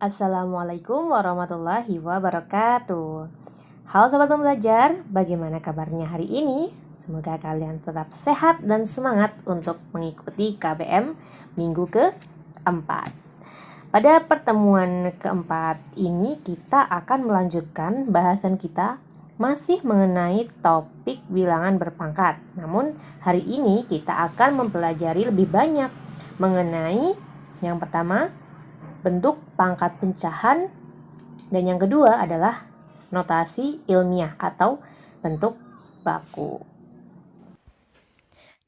Assalamualaikum warahmatullahi wabarakatuh. Halo Sobat Pembelajar, bagaimana kabarnya hari ini? Semoga kalian tetap sehat dan semangat untuk mengikuti KBM minggu keempat. Pada pertemuan keempat ini kita akan melanjutkan bahasan kita masih mengenai topik bilangan berpangkat. Namun hari ini kita akan mempelajari lebih banyak mengenai yang pertama bentuk pangkat pecahan, dan yang kedua adalah notasi ilmiah atau bentuk baku.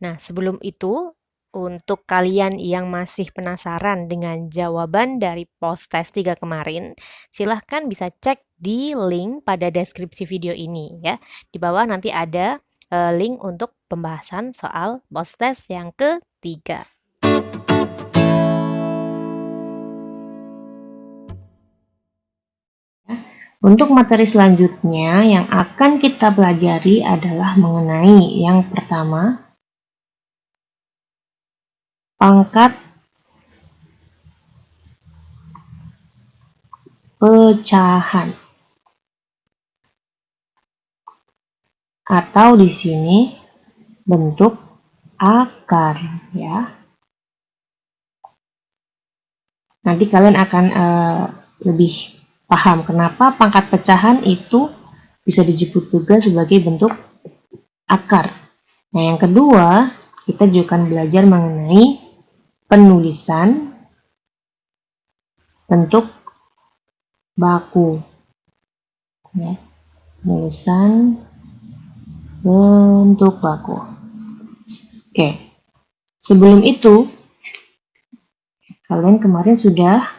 Nah, sebelum itu, untuk kalian yang masih penasaran dengan jawaban dari post-test 3 kemarin, silahkan bisa cek di link pada deskripsi video ini ya. Di bawah nanti ada link untuk pembahasan soal post-test yang ketiga. Untuk materi selanjutnya yang akan kita pelajari adalah mengenai yang pertama, pangkat pecahan. Atau di sini bentuk akar ya. Nanti kalian akan lebih paham kenapa pangkat pecahan itu bisa disebut juga sebagai bentuk akar. Nah, yang kedua, kita juga akan belajar mengenai penulisan bentuk baku. Ya, penulisan bentuk baku. Oke, sebelum itu, kalian kemarin sudah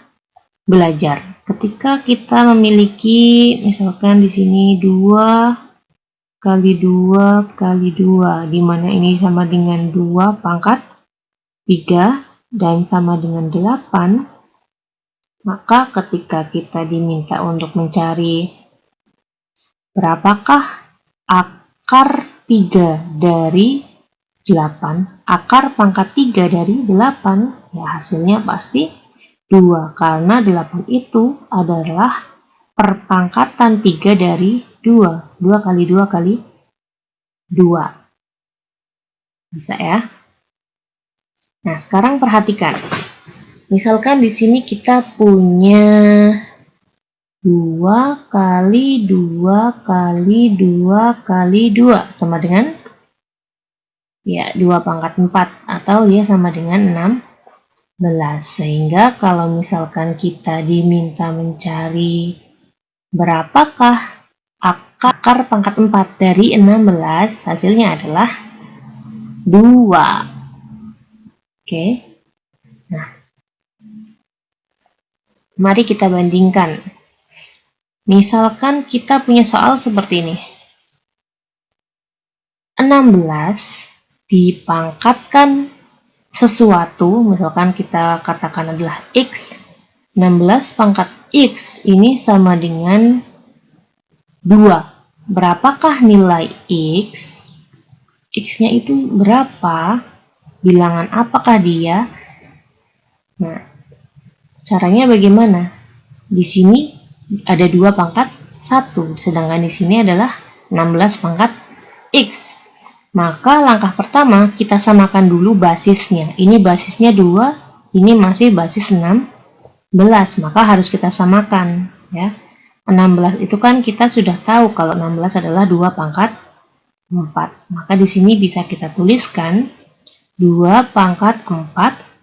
belajar ketika kita memiliki misalkan di sini 2 kali 2 kali 2, di mana ini sama dengan 2 pangkat 3 dan sama dengan 8, maka ketika kita diminta untuk mencari berapakah akar 3 dari 8, akar pangkat 3 dari 8, ya hasilnya pasti 2, karena 8 itu adalah perpangkatan 3 dari 2. 2 kali 2 kali 2. Bisa ya? Nah, sekarang perhatikan. Misalkan di sini kita punya 2 kali 2 kali 2 kali 2 sama dengan ya 2 pangkat 4, atau dia sama dengan 16. Sehingga kalau misalkan kita diminta mencari berapakah akar pangkat 4 dari 16, hasilnya adalah 2. Oke. Nah, mari kita bandingkan. Misalkan kita punya soal seperti ini. 16 dipangkatkan sesuatu, misalkan kita katakan adalah X, 16 pangkat X ini sama dengan 2. Berapakah nilai X? X-nya itu berapa? Bilangan apakah dia? Nah, caranya bagaimana? Di sini ada 2 pangkat 1, sedangkan di sini adalah 16 pangkat X. Maka langkah pertama kita samakan dulu basisnya. Ini basisnya 2, ini masih basis 16, maka harus kita samakan ya. 16 itu kan kita sudah tahu kalau 16 adalah 2 pangkat 4. Maka di sini bisa kita tuliskan 2 pangkat 4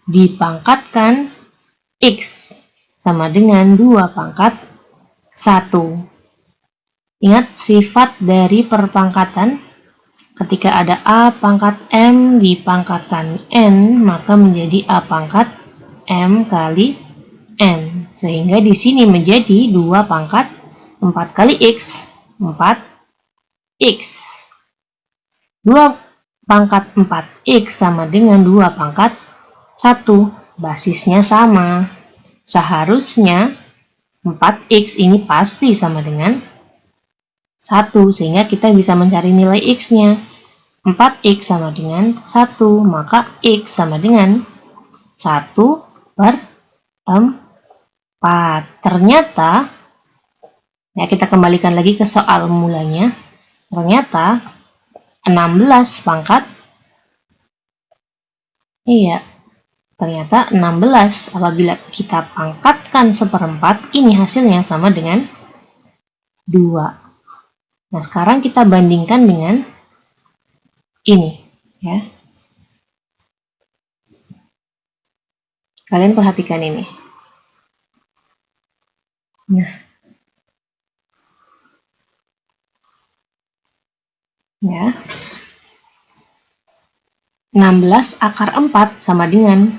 dipangkatkan X sama dengan 2 pangkat 1. Ingat sifat dari perpangkatan. Ketika ada A pangkat M dipangkatkan N, maka menjadi A pangkat M kali N. Sehingga di sini menjadi 2 pangkat 4 kali X, 4X. 2 pangkat 4X sama dengan 2 pangkat 1. Basisnya sama. Seharusnya 4X ini pasti sama dengan 1, sehingga kita bisa mencari nilai X-nya. 4X sama dengan 1, maka X sama dengan 1/4. Ternyata, ya kita kembalikan lagi ke soal mulanya. Ternyata 16 pangkat, ternyata 16 apabila kita pangkatkan seperempat, ini hasilnya sama dengan 2. Nah, sekarang kita bandingkan dengan ini, ya. Kalian perhatikan ini. Nah, ya. 16 akar 4 sama dengan,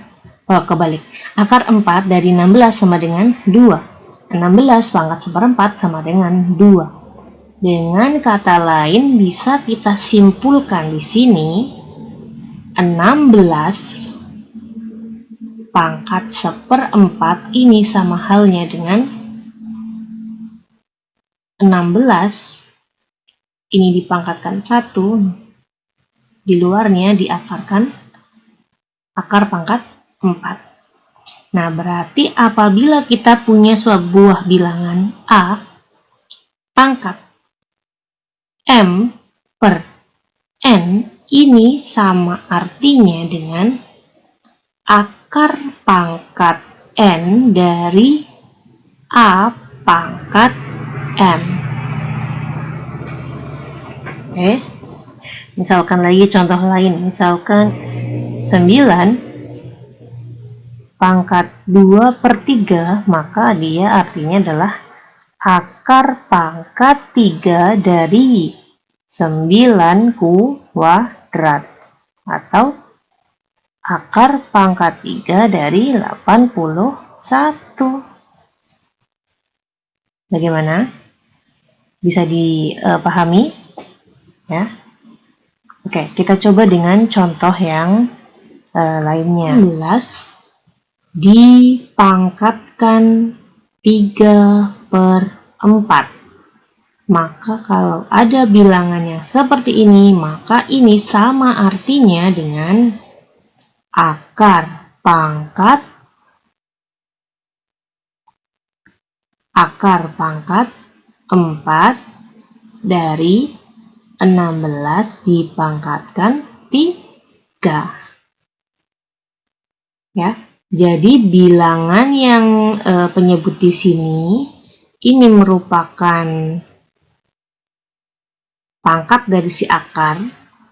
kebalik. Akar 4 dari 16 sama dengan 2. 16 pangkat seperempat sama dengan 2. Dengan kata lain, bisa kita simpulkan di sini 16 pangkat seperempat ini sama halnya dengan 16 ini dipangkatkan 1, di luarnya diakarkan akar pangkat 4. Nah, berarti apabila kita punya sebuah bilangan A pangkat M per N, ini sama artinya dengan akar pangkat N dari A pangkat M. Oke, misalkan lagi contoh lain, misalkan 9 pangkat 2/3, maka dia artinya adalah akar pangkat 3 dari 9 kuadrat, atau akar pangkat 3 dari 81. Bagaimana? Bisa dipahami? Ya. Oke, kita coba dengan contoh yang lainnya. 16 dipangkatkan 3/4. Maka kalau ada bilangan yang seperti ini, maka ini sama artinya dengan akar pangkat 4 dari 16 dipangkatkan 3. Ya. Jadi bilangan yang penyebut di sini ini merupakan pangkat dari si akar.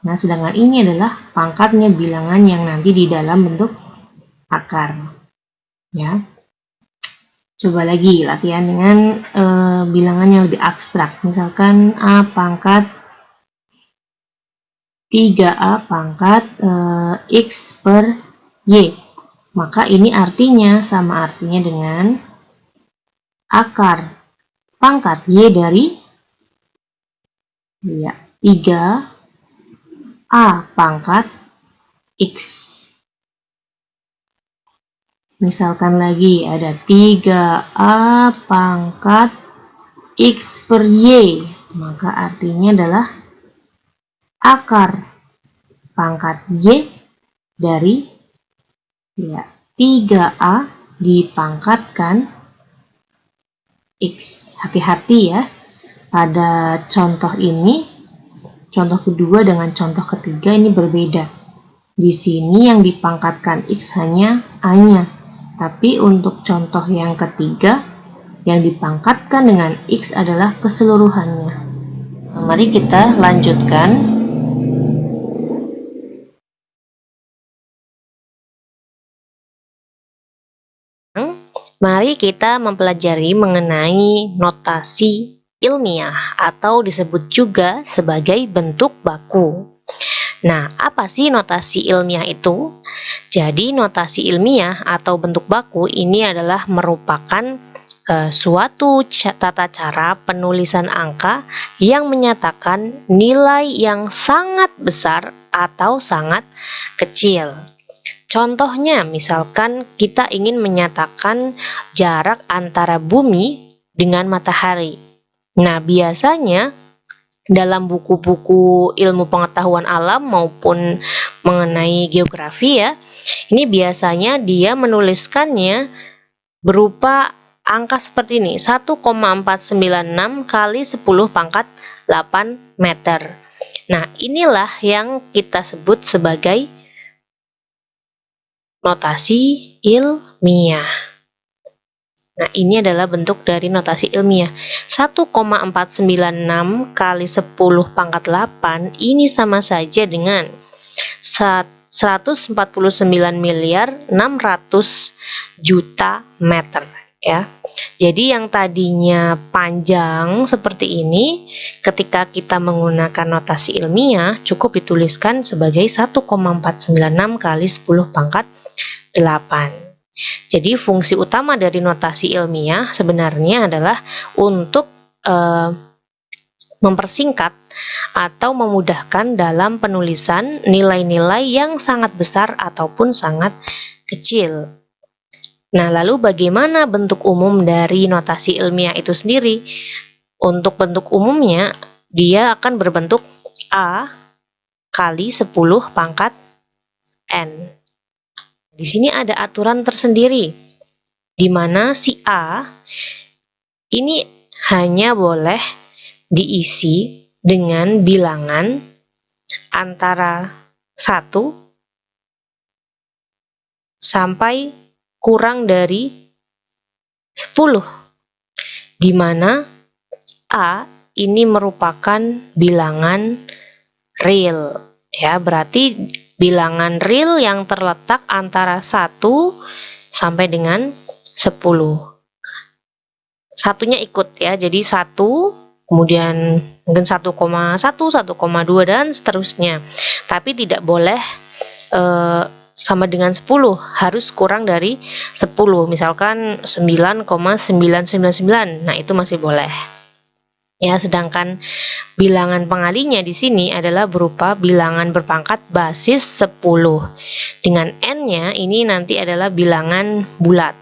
Nah, sedangkan ini adalah pangkatnya bilangan yang nanti di dalam bentuk akar. Ya. Coba lagi latihan dengan bilangan yang lebih abstrak. Misalkan A pangkat 3A pangkat X per Y. Maka ini artinya sama artinya dengan akar pangkat Y dari 3A pangkat X. Misalkan lagi ada 3A pangkat X per Y. Maka artinya adalah akar pangkat Y dari 3A dipangkatkan X. Hati-hati ya, pada contoh ini, contoh kedua dengan contoh ketiga ini berbeda. Di sini yang dipangkatkan X hanya A-nya, tapi untuk contoh yang ketiga, yang dipangkatkan dengan X adalah keseluruhannya. Nah, mari kita lanjutkan. Mari kita mempelajari mengenai notasi ilmiah atau disebut juga sebagai bentuk baku. Nah, apa sih notasi ilmiah itu? Jadi, notasi ilmiah atau bentuk baku ini adalah merupakan suatu tata cara penulisan angka yang menyatakan nilai yang sangat besar atau sangat kecil. Contohnya, misalkan kita ingin menyatakan jarak antara bumi dengan matahari. Nah, biasanya dalam buku-buku ilmu pengetahuan alam maupun mengenai geografi ya, ini biasanya dia menuliskannya berupa angka seperti ini, 1,496 kali 10 pangkat 8 meter. Nah, inilah yang kita sebut sebagai notasi ilmiah. Nah, ini adalah bentuk dari notasi ilmiah. 1,496 kali 10 pangkat 8 ini sama saja dengan 149 miliar 600 juta meter, ya. Jadi yang tadinya panjang seperti ini, ketika kita menggunakan notasi ilmiah cukup dituliskan sebagai 1,496 kali 10 pangkat 8. Jadi fungsi utama dari notasi ilmiah sebenarnya adalah untuk mempersingkat atau memudahkan dalam penulisan nilai-nilai yang sangat besar ataupun sangat kecil. Nah, lalu bagaimana bentuk umum dari notasi ilmiah itu sendiri? Untuk bentuk umumnya, dia akan berbentuk A kali 10 pangkat N. Di sini ada aturan tersendiri, di mana si A ini hanya boleh diisi dengan bilangan antara 1 sampai kurang dari 10, di mana A ini merupakan bilangan real, ya, berarti bilangan real yang terletak antara 1 sampai dengan 10. Satunya ikut, ya, jadi 1, kemudian mungkin 1,1, 1,2 dan seterusnya. Tapi tidak boleh sama dengan 10, harus kurang dari 10. Misalkan 9,999. Nah, itu masih boleh. Ya, sedangkan bilangan pengalinya di sini adalah berupa bilangan berpangkat basis 10. Dengan N-nya ini nanti adalah bilangan bulat.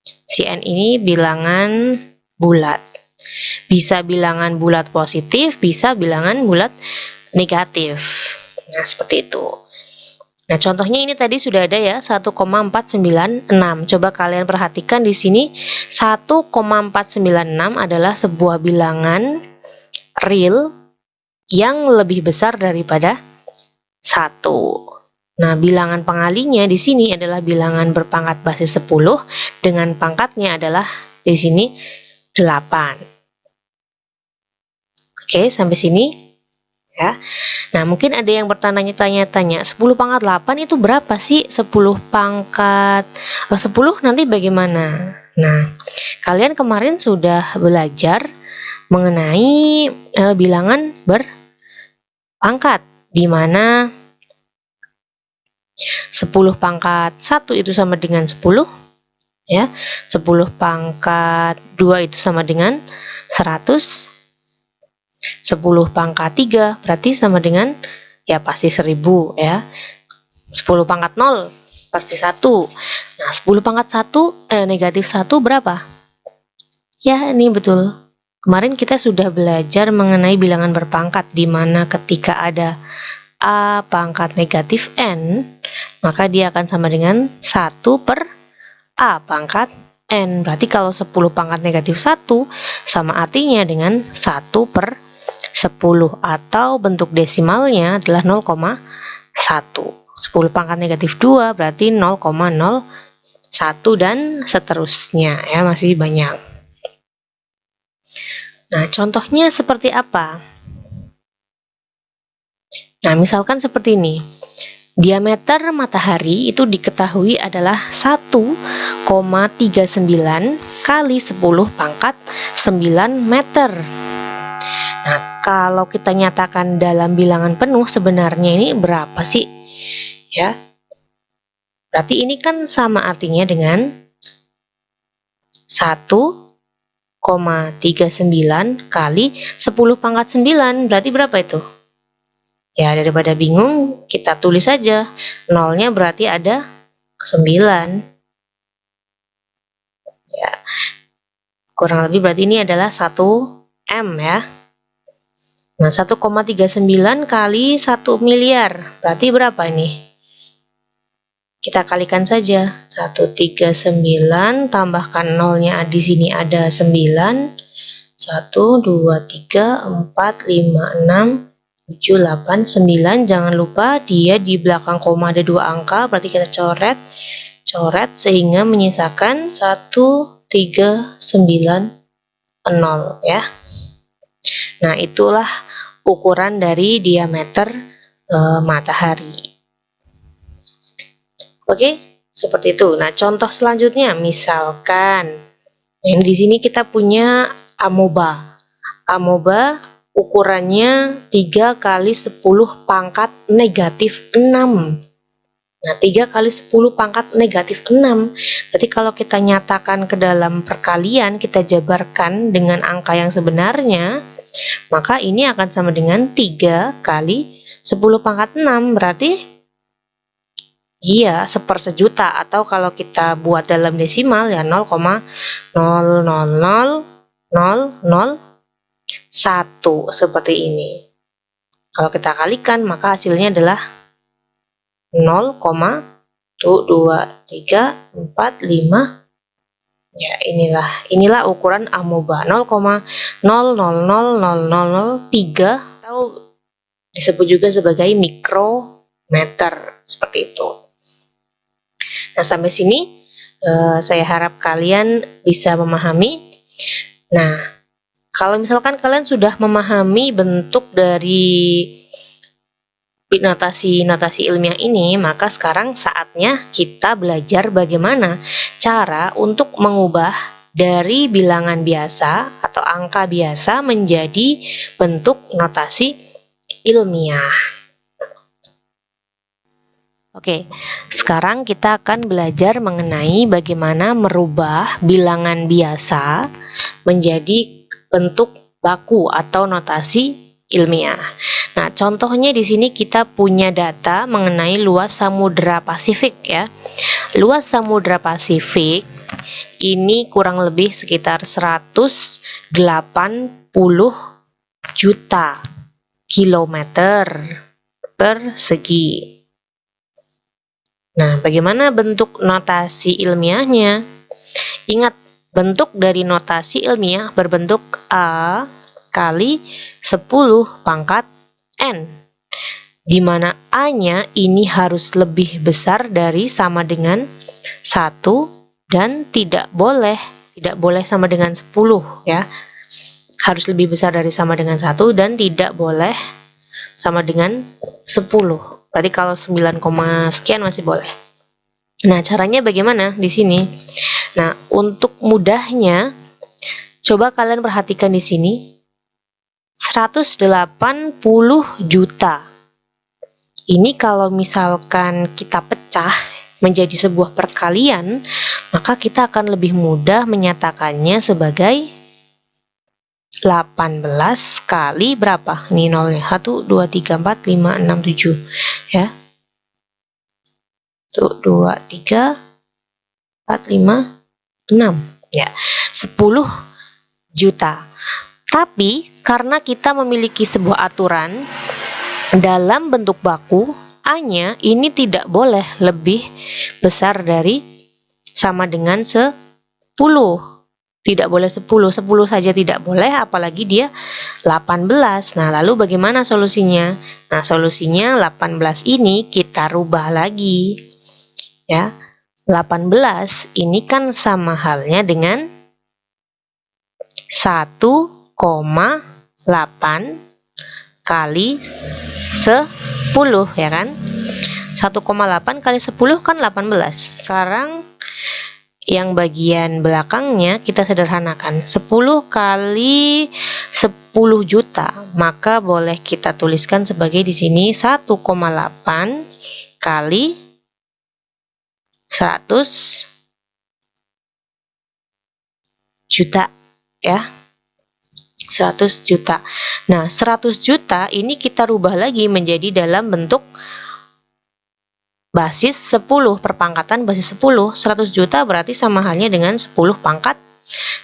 Si N ini bilangan bulat. Bisa bilangan bulat positif, bisa bilangan bulat negatif. Nah, seperti itu. Nah, contohnya ini tadi sudah ada ya, 1,496. Coba kalian perhatikan di sini, 1,496 adalah sebuah bilangan real yang lebih besar daripada 1. Nah, bilangan pengalinya di sini adalah bilangan berpangkat basis 10 dengan pangkatnya adalah di sini 8. Oke, sampai sini. Ya. Nah, mungkin ada yang bertanya-tanya, 10 pangkat 8 itu berapa sih? 10 pangkat 10 nanti bagaimana? Nah, kalian kemarin sudah belajar mengenai bilangan berpangkat, di mana 10 pangkat 1 itu sama dengan 10, ya. 10 pangkat 2 itu sama dengan 100. 10 pangkat 3 berarti sama dengan, ya, pasti 1000, ya. 10 pangkat 0 pasti 1. Nah, 10 pangkat 1 negatif 1 berapa? Ya, ini betul. Kemarin kita sudah belajar mengenai bilangan berpangkat, di mana ketika ada A pangkat negatif N, maka dia akan sama dengan 1 per A pangkat N. Berarti kalau 10 pangkat negatif 1 sama artinya dengan 1 per 10, atau bentuk desimalnya adalah 0,1. 10 pangkat negatif 2 berarti 0,01 dan seterusnya, ya, masih banyak. Nah, contohnya seperti apa? Nah, misalkan seperti ini. Diameter matahari itu diketahui adalah 1,39 kali 10 pangkat 9 meter. Nah, kalau kita nyatakan dalam bilangan penuh, sebenarnya ini berapa sih? Ya. Berarti ini kan sama artinya dengan 1,39 kali 10 pangkat 9. Berarti berapa itu? Ya, daripada bingung, kita tulis saja. Nolnya berarti ada 9. Ya. Kurang lebih berarti ini adalah 1 M, ya. Nah, 1,39 kali 1 miliar. Berarti berapa ini? Kita kalikan saja. 139 tambahkan nolnya di sini ada 9. 1, 2, 3, 4, 5, 6, 7, 8, 9. Jangan lupa dia di belakang koma ada 2 angka, berarti kita coret sehingga menyisakan 1, 3, 9, 0 ya. Nah, itulah ukuran dari diameter matahari. Oke, seperti itu. Nah, contoh selanjutnya misalkan yang di sini kita punya amoeba. Amoeba ukurannya 3 kali 10 pangkat negatif 6. Nah, 3 kali 10 pangkat negatif 6. Berarti kalau kita nyatakan ke dalam perkalian, kita jabarkan dengan angka yang sebenarnya, maka ini akan sama dengan 3 kali 10 pangkat 6. Berarti iya, 1/1.000.000, atau kalau kita buat dalam desimal ya 0,0000001 seperti ini. Kalau kita kalikan maka hasilnya adalah 0,2345. Ya, inilah ukuran amoeba 0,000003 atau disebut juga sebagai mikrometer seperti itu. Nah, sampai sini saya harap kalian bisa memahami. Nah, kalau misalkan kalian sudah memahami bentuk dari notasi ilmiah ini, maka sekarang saatnya kita belajar bagaimana cara untuk mengubah dari bilangan biasa atau angka biasa menjadi bentuk notasi ilmiah. Oke, sekarang kita akan belajar mengenai bagaimana merubah bilangan biasa menjadi bentuk baku atau notasi ilmiah. Nah, contohnya di sini kita punya data mengenai luas Samudra Pasifik ya. Luas Samudra Pasifik ini kurang lebih sekitar 180 juta kilometer persegi. Nah, bagaimana bentuk notasi ilmiahnya? Ingat, bentuk dari notasi ilmiah berbentuk A kali 10 pangkat N, di mana A-nya ini harus lebih besar dari sama dengan 1 dan tidak boleh sama dengan 10 ya. Harus lebih besar dari sama dengan 1 dan tidak boleh sama dengan 10. Berarti kalau 9, sekian masih boleh. Nah, caranya bagaimana di sini? Nah, untuk mudahnya, coba kalian perhatikan di sini. 180 juta. Ini kalau misalkan kita pecah menjadi sebuah perkalian, maka kita akan lebih mudah menyatakannya sebagai 18 kali berapa? Ini nolnya. 1, 2, 3, 4, 5, 6, 7. Ya. 1, 2, 3, 4, 5, 6. Ya. 10 juta. Tapi karena kita memiliki sebuah aturan dalam bentuk baku, A-nya ini tidak boleh lebih besar dari sama dengan 10. Tidak boleh 10 saja tidak boleh, apalagi dia 18. Nah, lalu bagaimana solusinya? Nah, solusinya 18 ini kita rubah lagi. Ya. 18 ini kan sama halnya dengan 1,8 kali 10 ya kan? 1,8 kali 10 kan 18. Sekarang yang bagian belakangnya kita sederhanakan. 10 kali 10 juta, maka boleh kita tuliskan sebagai di sini 1,8 kali 100 juta ya. 100 juta. Nah, 100 juta ini kita rubah lagi menjadi dalam bentuk basis 10, perpangkatan basis 10. 100 juta berarti sama halnya dengan 10 pangkat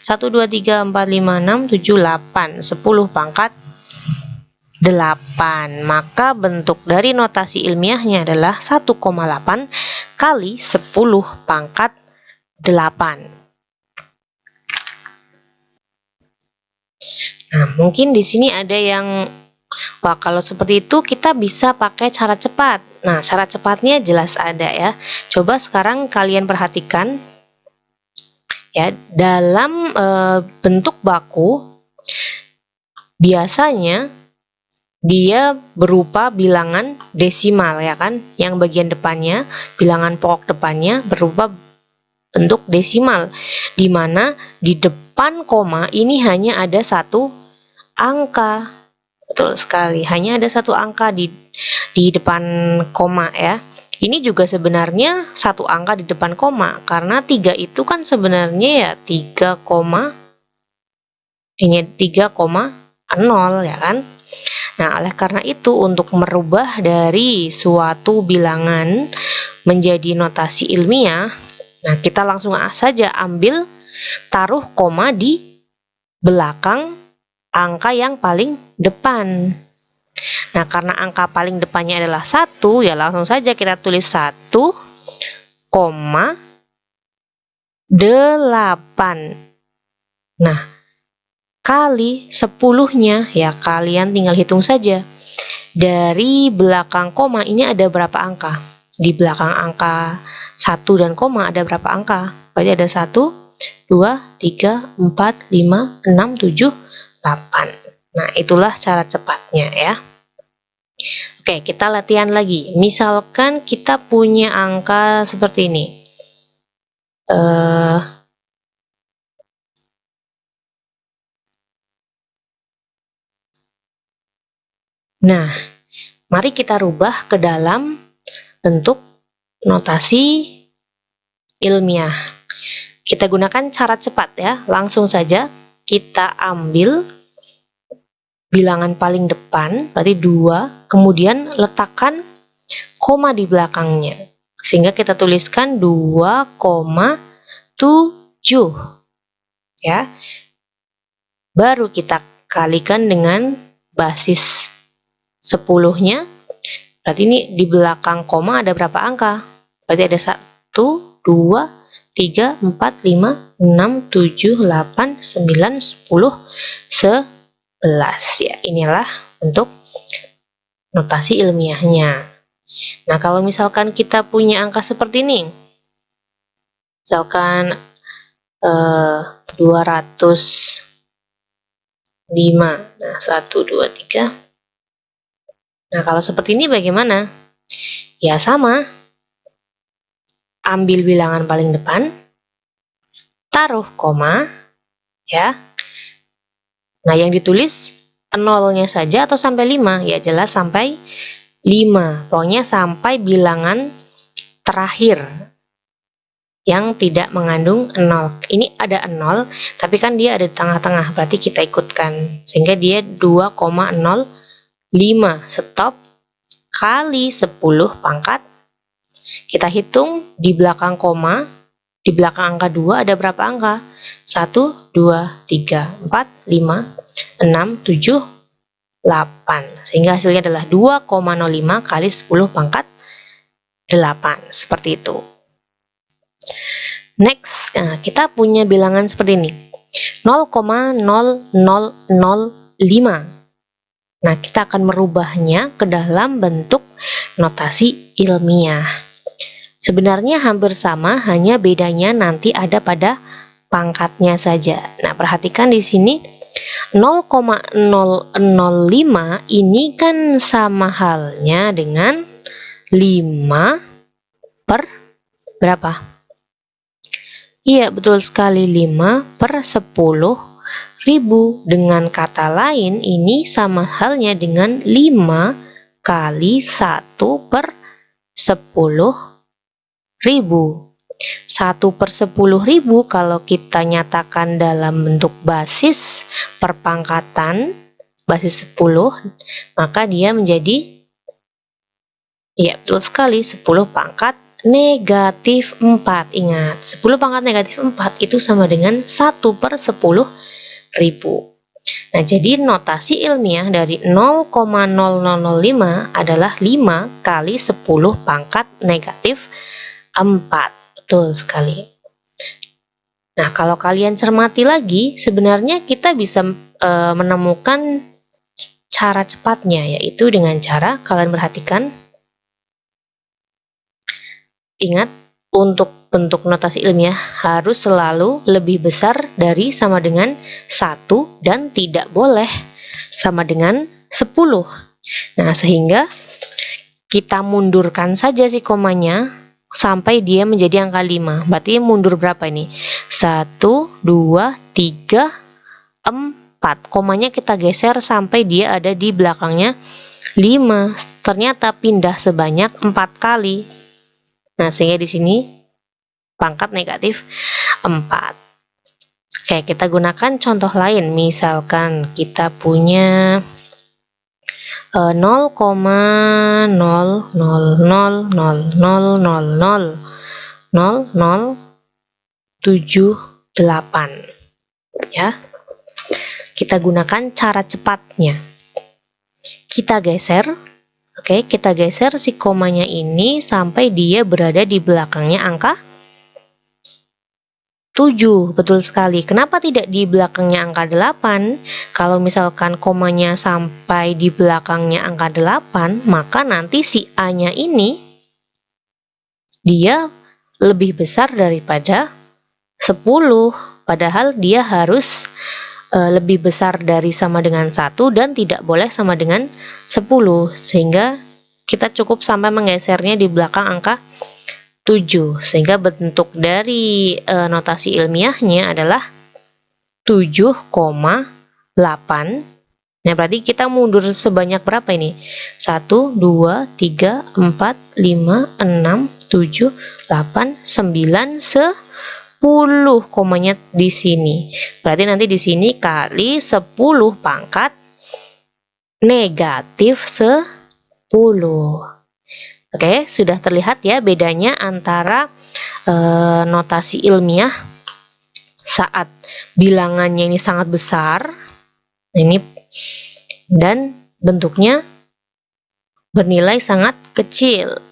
1, 2, 3, 4, 5, 6, 7, 8. 10 pangkat 8. Maka bentuk dari notasi ilmiahnya adalah 1,8 kali 10 pangkat 8. Nah, mungkin di sini ada yang, wah kalau seperti itu kita bisa pakai cara cepat. Nah, cara cepatnya jelas ada ya. Coba sekarang kalian perhatikan ya, dalam bentuk baku biasanya dia berupa bilangan desimal ya kan, yang bagian depannya, bilangan pokok depannya berupa bentuk desimal, di mana di depan koma ini hanya ada satu angka. Betul sekali, hanya ada satu angka di depan koma ya. Ini juga sebenarnya satu angka di depan koma, karena 3 itu kan sebenarnya ya 3,0 ya kan. Nah, oleh karena itu untuk merubah dari suatu bilangan menjadi notasi ilmiah, nah kita langsung saja ambil, taruh koma di belakang angka yang paling depan. Nah, karena angka paling depannya adalah 1, ya langsung saja kita tulis 1,8. Nah, kali 10-nya, ya kalian tinggal hitung saja. Dari belakang koma ini ada berapa angka? Di belakang angka 1 dan koma ada berapa angka? Berarti ada 1, 2, 3, 4, 5, 6, 7, 8. Nah, itulah cara cepatnya ya. Oke, kita latihan lagi. Misalkan kita punya angka seperti ini. Nah, mari kita rubah ke dalam bentuk notasi ilmiah. Kita gunakan cara cepat ya. Langsung saja kita ambil bilangan paling depan, berarti 2, kemudian letakkan koma di belakangnya. Sehingga kita tuliskan 2,7 ya. Baru kita kalikan dengan basis 10-nya. Berarti ini di belakang koma ada berapa angka? Berarti ada 1, 2, 3, 4, 5, 6, 7, 8, 9, 10, 11 ya. Inilah bentuk notasi ilmiahnya. Nah, kalau misalkan kita punya angka seperti ini, misalkan 205. Nah, 1, 2, 3. Nah, kalau seperti ini bagaimana? Ya sama. Ambil bilangan paling depan, taruh koma ya. Nah, yang ditulis nolnya saja atau sampai 5? Ya jelas sampai 5. Pokoknya sampai bilangan terakhir yang tidak mengandung 0. Ini ada 0, tapi kan dia ada di tengah-tengah, berarti kita ikutkan. Sehingga dia 2,05. Stop kali 10 pangkat. Kita hitung di belakang koma, di belakang angka 2 ada berapa angka? 1, 2, 3, 4, 5, 6, 7, 8. Sehingga hasilnya adalah 2,05 kali 10 pangkat 8. Seperti itu. Next, nah, kita punya bilangan seperti ini. 0,0005. Nah, kita akan merubahnya ke dalam bentuk notasi ilmiah. Sebenarnya hampir sama, hanya bedanya nanti ada pada pangkatnya saja. Nah, perhatikan di sini 0,005 ini kan sama halnya dengan 5 per berapa? Iya, betul sekali, 5 per 10.000. Dengan kata lain, ini sama halnya dengan 5 kali 1 per 10.000. 1 per 10.000 kalau kita nyatakan dalam bentuk basis perpangkatan, basis 10, maka dia menjadi, ya betul sekali, 10 pangkat negatif 4. Ingat, 10 pangkat negatif 4 itu sama dengan 1 per 10.000. Nah, jadi notasi ilmiah dari 0,0005 adalah 5 kali 10 pangkat negatif 4. Betul sekali. Nah, kalau kalian cermati lagi, sebenarnya kita bisa menemukan cara cepatnya, yaitu dengan cara kalian perhatikan. Ingat, untuk bentuk notasi ilmiah harus selalu lebih besar dari sama dengan 1 dan tidak boleh sama dengan 10. Nah, sehingga kita mundurkan saja si komanya sampai dia menjadi angka 5. Berarti mundur berapa ini? 1, 2, 3, 4. Komanya kita geser sampai dia ada di belakangnya 5. Ternyata pindah sebanyak 4 kali. Nah, sehingga di sini pangkat negatif 4. Oke, kita gunakan contoh lain. Misalkan kita punya 0,00000000078 ya. Kita gunakan cara cepatnya. Kita geser. Oke, kita geser si komanya ini sampai dia berada di belakangnya angka 7. Betul sekali. Kenapa tidak di belakangnya angka 8? Kalau misalkan komanya sampai di belakangnya angka 8, maka nanti si A-nya ini dia lebih besar daripada 10. Padahal dia harus lebih besar dari sama dengan 1 dan tidak boleh sama dengan 10, sehingga kita cukup sampai menggesernya di belakang angka 7, sehingga bentuk dari notasi ilmiahnya adalah 7,8. Nah, berarti kita mundur sebanyak berapa ini? 1, 2, 3, 4, 5, 6, 7, 8, 9, 10 komanya di sini. Berarti nanti di sini kali 10 pangkat negatif 10. Oke, sudah terlihat ya bedanya antara notasi ilmiah saat bilangannya ini sangat besar, ini, dan bentuknya bernilai sangat kecil.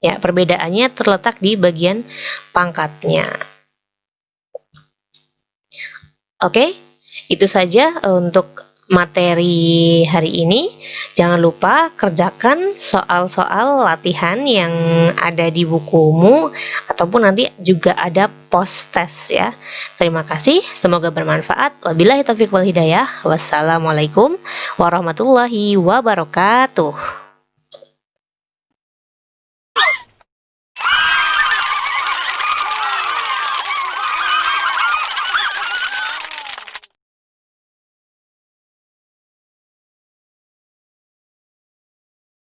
Ya, perbedaannya terletak di bagian pangkatnya. Oke, itu saja untuk materi hari ini. Jangan lupa kerjakan soal-soal latihan yang ada di bukumu, ataupun nanti juga ada post test ya. Terima kasih, semoga bermanfaat. Wabillahi taufiq wal hidayah. Wassalamualaikum warahmatullahi wabarakatuh.